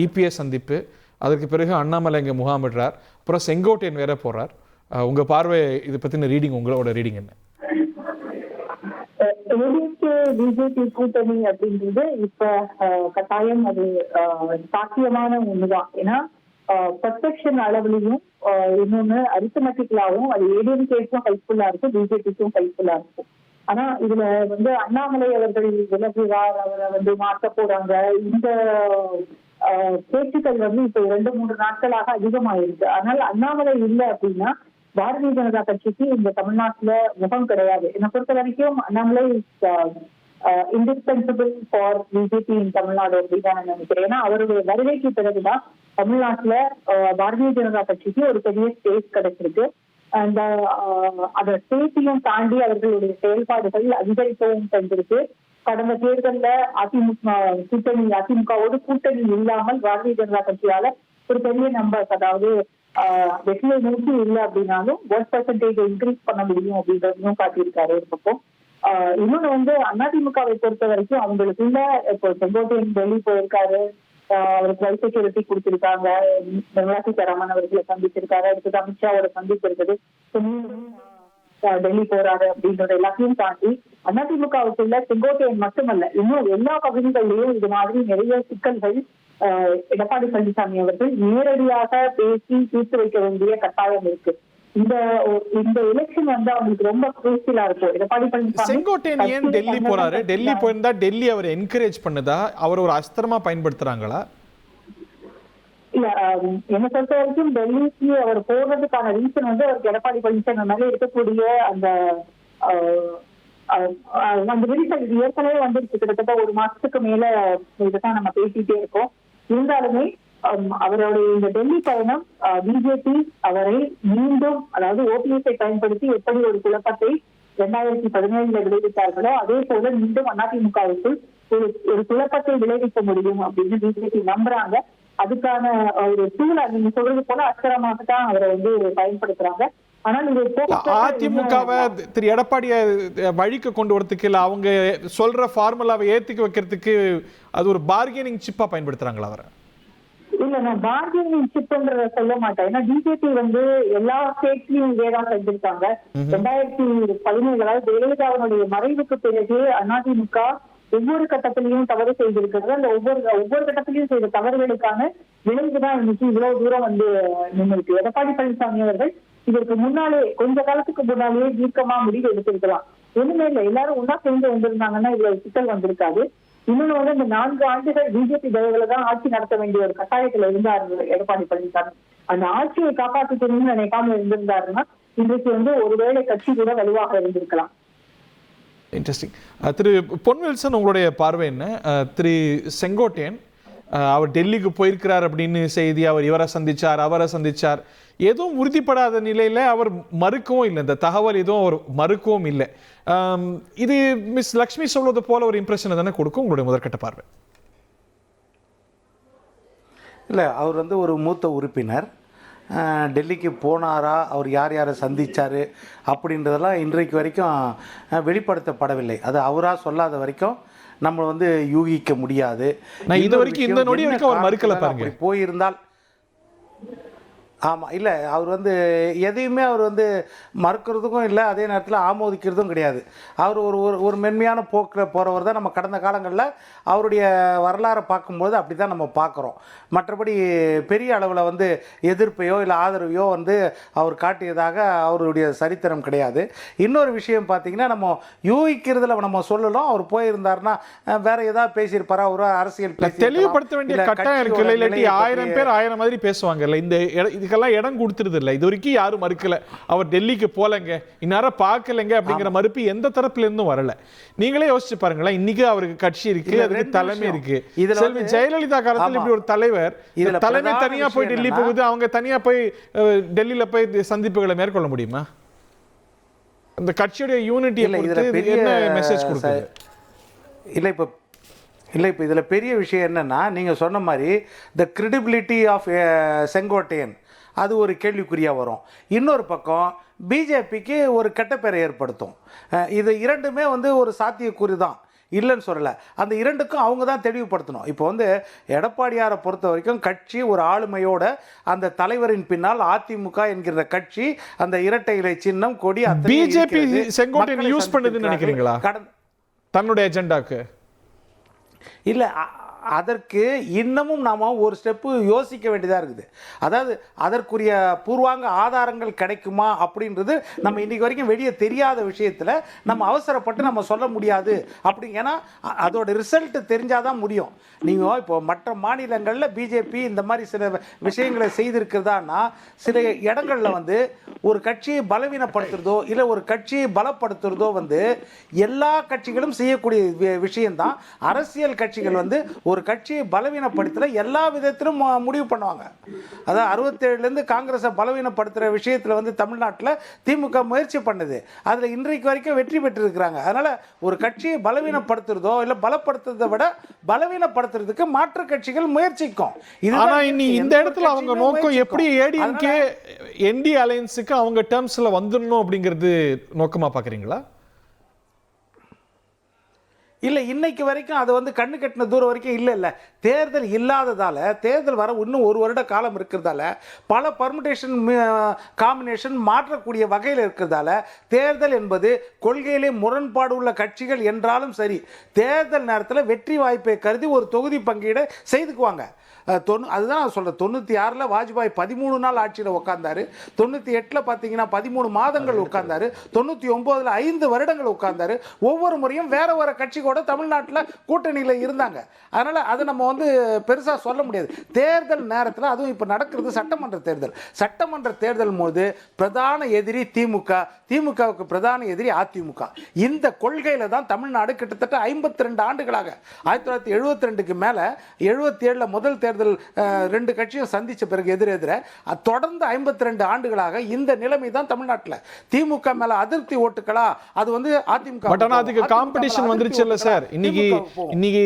EPS சந்திப்பு, அதற்கு பிறகு அண்ணாமலை இங்கே முகாமிடுறார், அப்புறம் செங்கோட்டையன் வேற போறார். உங்கள் பார்வை இது பற்றின ரீடிங், உங்களோட ரீடிங் என்ன? பிஜேபி கூட்டணி அப்படின்றது இப்ப கட்டாயம் அது சாத்தியமான ஒண்ணுதான். ஏன்னா பர்செப்ஷன் அளவுலையும் இன்னொன்னு அரித்தமெட்டிக்கலாவும் அது ஏடிஎம்கேக்கும் ஹெல்ப்ஃபுல்லா இருக்கும், பிஜேபிக்கும் ஹெல்ப்ஃபுல்லா இருக்கும். ஆனா இதுல அண்ணாமலை அவர்கள் விலகுவார், அவரை மாற்ற போறாங்க, இந்த பேச்சுக்கள் இப்ப 2-3 நாட்களாக அதிகமாயிருக்கு. ஆனால் அண்ணாமலை இல்லை அப்படின்னா பாரதிய ஜனதா கட்சிக்கு இந்த தமிழ்நாட்டுல முகம் கிடையாது. என்னை பொறுத்த வரைக்கும் அண்ணாமலை இன்டிஸ்பென்சிபிள் ஃபார் பிஜேபி இன் தமிழ்நாடு அப்படின்னு நான் நினைக்கிறேன். ஏன்னா அவருடைய வருகைக்கு பிறகுதான் தமிழ்நாட்டுல பாரதிய ஜனதா கட்சிக்கு ஒரு பெரிய ஸ்பேஸ் கிடைச்சிருக்கு. அந்த அந்த ஸ்பேஸையும் தாண்டி அவர்களுடைய செயல்பாடுகள் அதிகரிக்கவும் செஞ்சிருக்கு. கடந்த தேர்தல்ல அதிமுகவோடு கூட்டணி இல்லாமல் பாரதிய ஜனதா கட்சியால ஒரு பெரிய நம்பர், அதாவது வெற்றியை நோக்கி இல்லை அப்படின்னாலும் 1% இன்க்ரீஸ் பண்ண முடியும் அப்படின்றதையும் காட்டியிருக்காரு ஒரு பக்கம். இன்னொன்னு அதிமுகவை பொறுத்த வரைக்கும் அவங்களுக்குள்ள இப்போ செங்கோட்டையன் டெல்லி போயிருக்காரு, அவருக்கு வைஸ் செக்யூரிட்டி கொடுத்திருக்காங்க, நிர்மலா சீதாராமன் அவர்களை சந்திச்சிருக்காரு, அடுத்தது அமித்ஷாவோட சந்திப்பு இருக்குது, டெல்லி போறாரு அப்படின்றத எல்லாத்தையும் தாண்டி அதிமுகவுக்குள்ள செங்கோட்டையன் மட்டுமல்ல இன்னும் எல்லா பகுதிகளிலையும் இது மாதிரி நிறைய சிக்கல்கள் எடப்பாடி பழனிசாமி அவர்கள் நேரடியாக பேசி தீர்த்து வைக்க வேண்டிய கட்டாயம் இருக்கு. இந்த எலெக்ஷன் அவங்களுக்கு ரொம்ப குரூசியலா இருக்கும். எடப்பாடி பழனிசாமி செங்கோட்டையன் ஏன் டெல்லி போறாரு? டெல்லி போயிருந்தா டெல்லி அவர் என்கரேஜ் பண்ணுதா, அவர் ஒரு அஸ்திரமா பயன்படுத்துறாங்களா? இல்ல, என்னை பொறுத்த வரைக்கும் டெல்லிக்கு அவர் போறதுக்கான ரீசன் அவருக்கு எடப்பாடி பழனிசாமி மேல இருக்கக்கூடிய அந்த விரிசல் இது ஏற்கனவே வந்துருச்சு. கிட்டத்தட்ட 1 மாசத்துக்கு மேல இதைத்தான் நம்ம பேசிட்டே இருக்கோம். இருந்தாலுமே அவருடைய இந்த டெல்லி பயணம் பிஜேபி அவரை மீண்டும், அதாவது ஓபிஎஸ்ஐ பயன்படுத்தி எப்படி ஒரு குழப்பத்தை 2017 விளைவித்தார்களோ அதே போல மீண்டும் அதிமுகவுக்குள் ஒரு குழப்பத்தை விளைவிக்க முடியும் அப்படின்னு பிஜேபி நம்புறாங்க. அதுக்கான ஒரு டூல் நீங்க சொல்றது போல அஸ்திரமாகத்தான் அவரை பயன்படுத்துறாங்க. ஆனால் இது அதிமுகவை திரு எடப்பாடிய வழிக்கு கொண்டு வரதுக்கு இல்ல, அவங்க சொல்ற ஃபார்முலாவை ஏத்துக்க வைக்கிறதுக்கு அது ஒரு பார்கெனிங் சிப்பா பயன்படுத்துறாங்களா அவரை? இல்ல, நான் பார்கெனிங் சிப்ன்றத சொல்ல மாட்டேன். ஏன்னா பிஜேபி எல்லா ஸ்டேட்லயும் இதேதான் செஞ்சிருக்காங்க. 2017 அதாவது ஜெயலலிதாவுடைய மறைவுக்கு பிறகு அதிமுக ஒவ்வொரு கட்டத்திலையும் தவறு செய்திருக்கிறது. அந்த ஒவ்வொரு கட்டத்திலையும் செய்த தவறுகளுக்கான விளைவுதான் இன்னைக்கு இவ்வளவு தூரம் நின்றுருக்கு. எடப்பாடி பழனிசாமி அவர்கள் இதற்கு முன்னாலே கொஞ்ச காலத்துக்கு முன்னாலேயே தீர்க்கமா முடிவு எடுத்திருக்கலாம். ஒண்ணுமே இல்லை, எல்லாரும் ஒன்னா சேர்ந்து வந்திருந்தாங்கன்னா இவ்வளவு சிக்கல் வந்திருக்காது. இன்னொன்னு இந்த 4 ஆண்டுகள் பிஜேபி தயவுல தான் ஆட்சி நடத்த வேண்டிய ஒரு கட்டாயத்துல இருந்தாரு எடப்பாடி பழனிசாமி. அந்த ஆட்சியை காப்பாற்றணும்னு நினைக்காம இருந்திருந்தாருன்னா இன்றைக்கு ஒருவேளை கட்சி கூட வலுவாக இருந்திருக்கலாம். இன்ட்ரெஸ்டிங். திரு பொன்வில்சன், உங்களுடைய பார்வை என்ன? திரு செங்கோட்டையன் அவர் டெல்லிக்கு போயிருக்கிறார் அப்படின்னு செய்தி, அவர் இவரை சந்திச்சார் அவரை சந்திச்சார், எதுவும் உறுதிப்படாத நிலையில அவர் மறுக்கவும் இல்லை, இந்த தகவல் எதுவும் அவர் மறுக்கவும் இல்லை. இது மிஸ் லக்ஷ்மி சொல்வது போல ஒரு இம்ப்ரெஷனை தானே கொடுக்கும்? உங்களுடைய முதற்கட்ட பார்வை? இல்லை, அவர் ஒரு மூத்த உறுப்பினர், டெல்லிக்கு போனாரா, அவர் யார் யாரை சந்தித்தார் அப்படின்றதெல்லாம் இன்றைக்கு வரைக்கும் வெளிப்படுத்தப்படவில்லை. அது அவராக சொல்லாத வரைக்கும் நம்ம யூகிக்க முடியாது. இது வரைக்கும் இந்த நொடி வரைக்கும் அவர் மறுக்கல பாருங்க. போயிருந்தால் ஆமாம், இல்லை, அவர் எதையுமே அவர் மறுக்கிறதுக்கும் இல்லை, அதே நேரத்தில் ஆமோதிக்கிறதும் கிடையாது. அவர் ஒரு மென்மையான போக்கில் போகிறவர் தான். நம்ம கடந்த காலங்களில் அவருடைய வரலாறை பார்க்கும்போது அப்படி தான் நம்ம பார்க்குறோம். மற்றபடி பெரிய அளவில் எதிர்ப்பையோ இல்லை ஆதரவையோ அவர் காட்டியதாக அவருடைய சரித்திரம் கிடையாது. இன்னொரு விஷயம் பார்த்திங்கன்னா, நம்ம யூகிக்கிறதுல நம்ம சொல்லலாம். அவர் போயிருந்தாருன்னா வேற ஏதாவது பேசியிருப்பாரா, ஒரு அரசியல் தெளிவுபடுத்த வேண்டிய கட்டாயம் இருக்கு. இல்லாட்டி 1000 பேர் 1000 மாதிரி பேசுவாங்கல்ல. இதுக்கெல்லாம் இடம் கொடுத்துருது இல்லை. இது வரைக்கும் யாரும் மறுக்கல அவர் டெல்லிக்கு போலங்க, இந்நேரம் பார்க்கலங்க அப்படிங்கிற மறுப்பு எந்த தரப்புல இருந்தும் வரல. நீங்களே யோசிச்சு பாருங்களேன், இன்னைக்கு அவருக்கு கட்சி இருக்கு, அதுக்கு தலைமை இருக்கு. செல்வி ஜெயலலிதா காலத்தில் இப்படி ஒரு தலைவர், தலைமை தனியா போய் டெல்லி போகுது, அவங்க தனியா போய் டெல்லியில போய் சந்திப்புகளை மேற்கொள்ள முடியுமா? அந்த கட்சியுடைய யூனிட்டியை என்ன மெசேஜ் கொடுக்குது? இல்லை, இப்போ இதில் பெரிய விஷயம் என்னென்னா, நீங்கள் சொன்ன மாதிரி த கிரெடிபிலிட்டி ஆஃப் செங்கோட்டையன் அது ஒரு கேள்விக்குறியாக வரும். இன்னொரு பக்கம் பிஜேபிக்கு ஒரு கெட்ட பேரை ஏற்படுத்தும். இது இரண்டுமே ஒரு சாத்தியக்கூறு தான். இல்லைன்னு சொல்லலை. அந்த இரண்டுக்கும் அவங்க தான் தெளிவுபடுத்தணும். இப்போ வந்து எடப்பாடியாரை பொறுத்த வரைக்கும் கட்சி ஒரு ஆளுமையோட அந்த தலைவரின் பின்னால் அதிமுக என்கிற கட்சி அந்த இரட்டை இலை சின்னம் கொடி பிஜேபி செங்கோட்டையன் யூஸ் பண்ணுதுன்னு நினைக்கிறீங்களா தன்னுடைய அஜெண்டாக்கு? இல்லை, அதற்கு இன்னமும் நாம் ஒரு ஸ்டெப்பு யோசிக்க வேண்டியதாக இருக்குது. அதாவது அதற்குரிய பூர்வாங்க ஆதாரங்கள் கிடைக்குமா அப்படின்றது நம்ம இன்றைக்கு வரைக்கும் வெளியே தெரியாத விஷயத்தில் நம்ம அவசரப்பட்டு நம்ம சொல்ல முடியாது. அப்படி ஏன்னா அதோட ரிசல்ட் தெரிஞ்சால் தான் முடியும். நீங்கள் இப்போ மற்ற மாநிலங்களில் பிஜேபி இந்த மாதிரி சில விஷயங்களை செய்திருக்கிறதான்னா சில இடங்களில் வந்து ஒரு கட்சியை பலவீனப்படுத்துறதோ இல்லை ஒரு கட்சியை பலப்படுத்துறதோ வந்து எல்லா கட்சிகளும் செய்யக்கூடிய விஷயம்தான். அரசியல் கட்சிகள் வந்து ஒரு கட்சியை பலவீனப்படுத்துகிற எல்லா விதத்திலும் முடிவு பண்ணுவாங்க. அதாவது 67லேருந்து காங்கிரஸை பலவீனப்படுத்துகிற விஷயத்தில் வந்து தமிழ்நாட்டில் திமுக முயற்சி பண்ணுது. அதில் இன்றைக்கு வரைக்கும் வெற்றி பெற்றிருக்கிறாங்க. அதனால் ஒரு கட்சியை பலவீனப்படுத்துறதோ இல்லை பலப்படுத்துறதை விட பலவீனப்படுத்துறதுக்கு மாற்று கட்சிகள் முயற்சிக்கும். ஆனா இனி இந்த இடத்துல அவங்க நோக்கம் எப்படி ஏடிஎம்கே என்டி அலையன்ஸுக்கு அவங்க டேர்ம்ஸ்ல வந்துடணும் அப்படிங்கிறது நோக்கமா பாக்குறீங்களா? இல்லை, இன்னைக்கு வரைக்கும் அது வந்து கண்ணு கட்டின தூரம் வரைக்கும் இல்லை. தேர்தல் இல்லாததால், தேர்தல் வர இன்னும் ஒரு வருட காலம் இருக்கிறதால, பல பர்முடேஷன் காம்பினேஷன் மாற்றக்கூடிய வகையில் இருக்கிறதால, தேர்தல் என்பது கொள்கையிலே முரண்பாடு உள்ள கட்சிகள் என்றாலும் சரி, தேர்தல் நேரத்தில் வெற்றி வாய்ப்பை கருதி ஒரு தொகுதி பங்கீடு செய்துக்குவாங்க. அதுதான் நான் சொல்கிறேன். 96ல் வாஜ்பாய் 13 நாள் ஆட்சியில் உட்கார்ந்தாரு. 98ல் பார்த்தீங்கன்னா 13 மாதங்கள் உட்கார்ந்தாரு. 99ல் 5 வருடங்கள் உட்கார்ந்தாரு. ஒவ்வொரு முறையும் வேற வேற கட்சி கூட தமிழ்நாட்டில் கூட்டணியில் இருந்தாங்க. அதனால் அதை நம்ம வந்து பெருசாக சொல்ல முடியாது. தேர்தல் நேரத்தில் அதுவும் இப்போ நடக்கிறது சட்டமன்ற தேர்தல். சட்டமன்ற தேர்தல் போது பிரதான எதிரி திமுக, திமுகவுக்கு பிரதான எதிரி அதிமுக. இந்த கொள்கையில் தான் தமிழ்நாடு கிட்டத்தட்ட 52 ஆண்டுகளாக 1972க்கு மேலே 77ல் முதல் தேர்தல் 2 கட்சியும் சந்திச்ச பிறகு எதிரெதிர தொடர்ந்து 52 ஆண்டுகளாக இந்த நிலைமை தான் தமிழ்நாட்டில். திமுக மேல அதிருப்தி ஓட்டுகளா அது வந்து அதிமுக. பட் ஆனா அதுக்கு காம்படிஷன் வந்துருச்சு இல்ல சார். இன்னைக்கு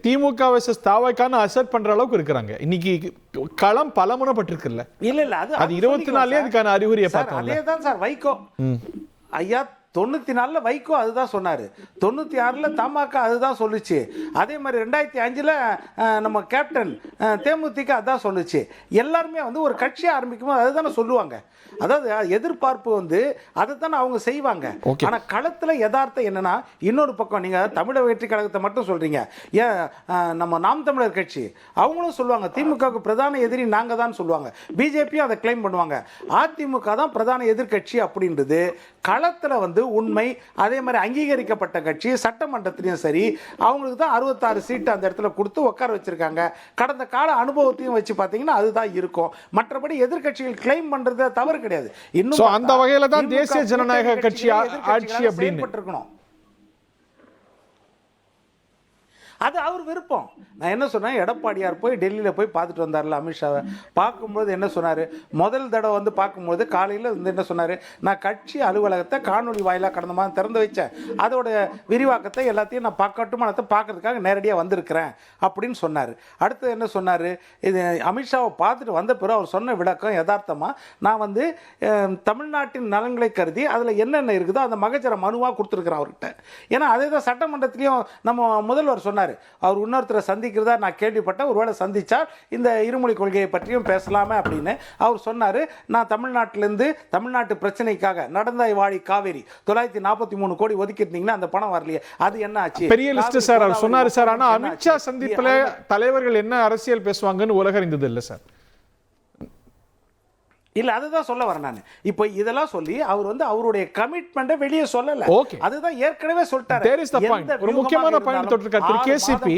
திமுக வெர்சஸ் தாவைக்கான அசெட் பண்ற அளவுக்கு இருக்காங்க. இன்னைக்கு களம் பலமுனைப்பட்டிருக்குல்ல. இல்ல அது 24 அதுக்கான அறிகுறியை பார்த்தோம். அதேதான் சார் வைகோ ஐயா 94ல் வைகோ அதுதான் சொன்னார். 96ல் தமாக அதுதான் சொல்லுச்சு. அதே மாதிரி 2005ல் நம்ம கேப்டன் தேமுதிக அதான் சொல்லுச்சு. எல்லாருமே வந்து ஒரு கட்சி ஆரம்பிக்கும் போது அதுதானே சொல்லுவாங்க. அதாவது எதிர்பார்ப்பு வந்து அதை தானே அவங்க செய்வாங்க. ஆனால் களத்தில் யதார்த்தம் என்னன்னா, இன்னொரு பக்கம் நீங்கள் தமிழக வெற்றி கழகத்தை மட்டும் சொல்கிறீங்க. ஏன் நம்ம நாம் தமிழர் கட்சி அவங்களும் சொல்லுவாங்க திமுகவுக்கு பிரதான எதிரி நாங்கள் தான் சொல்லுவாங்க. பிஜேபியும் அதை கிளைம் பண்ணுவாங்க. அதிமுக தான் பிரதான எதிர்கட்சி அப்படின்றது களத்தில் வந்து உண்மை. அதே மாதிரி அங்கீகரிக்கப்பட்ட கட்சி சட்டமன்றத்திலையும் சரி அவங்களுக்கு தான் 66 சீட்டு அந்த இடத்துல கொடுத்து உட்கார வச்சிருக்காங்க. கடந்த கால அனுபவத்தையும் வச்சு பார்த்தீங்கன்னா அதுதான் இருக்கும். மற்றபடி எதிர்கட்சிகள் கிளைம் பண்றத தவறு கிடையாது. இன்னும் அந்த வகையில தான் தேசிய ஜனநாயக கட்சி ஆட்சி அப்படின்னு இருக்கணும். அது அவர் விருப்பம். நான் என்ன சொன்னேன், எடப்பாடியார் போய் டெல்லியில் போய் பார்த்துட்டு வந்தார்ல அமித்ஷாவை. பார்க்கும்போது என்ன சொன்னார், முதல் தடவை வந்து பார்க்கும்போது காலையில் வந்து என்ன சொன்னார், நான் கட்சி அலுவலகத்தை காணொலி வாயிலாக கடந்த மாதம் திறந்து வச்சேன். அதோட விரிவாக்கத்தை எல்லாத்தையும் நான் கட்டுமானத்தை பார்க்கறதுக்காக நேரடியாக வந்திருக்கிறேன் அப்படின்னு சொன்னார். அடுத்து என்ன சொன்னார், இது அமித்ஷாவை பார்த்துட்டு வந்த பிறகு அவர் சொன்ன விளக்கம் யதார்த்தமாக நான் வந்து தமிழ்நாட்டின் நலன்களை கருதி அதில் என்னென்ன இருக்குதோ அந்த மகஜர மனுவாக கொடுத்துருக்குறேன் அவர்கிட்ட. ஏன்னா அதே தான் சட்டமன்றத்திலையும் நம்ம முதல்வர் சொன்னார். அவர் இன்னொருத்தரை சந்திக்கிறதா நான் கேள்விப்பட்டேன், ஒருவேளை சந்திச்சால் இந்த இருமொழி கொள்கையை பற்றியும் பேசலாமே அப்படின்னு அவர் சொன்னார். நான் தமிழ்நாட்டிலேருந்து தமிழ்நாட்டு பிரச்சனைக்காக நடந்தாய் வாழி காவேரி 943 கோடி ஒதுக்கிருந்தீங்கன்னா அந்த பணம் வரலையே, அது என்ன ஆச்சு? பெரிய லிஸ்ட் சார் அவர் சொன்னார் சார். ஆனா அமித்ஷா சந்திப்புல தலைவர்கள் என்ன அரசியல் பேசுவாங்கன்னு உலக அறிந்தது இல்லை சார். இல்ல அதுதான் சொல்ல வரேன் நான். இப்போ இதெல்லாம் சொல்லி அவர் வந்து அவருடைய கமிட்மெண்ட்டை வெளியே சொல்லல. அதுதான் ஏற்கனவே சொல்லிட்டாரு. ஒரு முக்கியமான பாயிண்ட் தொட்டிருக்காரு கேசிபி.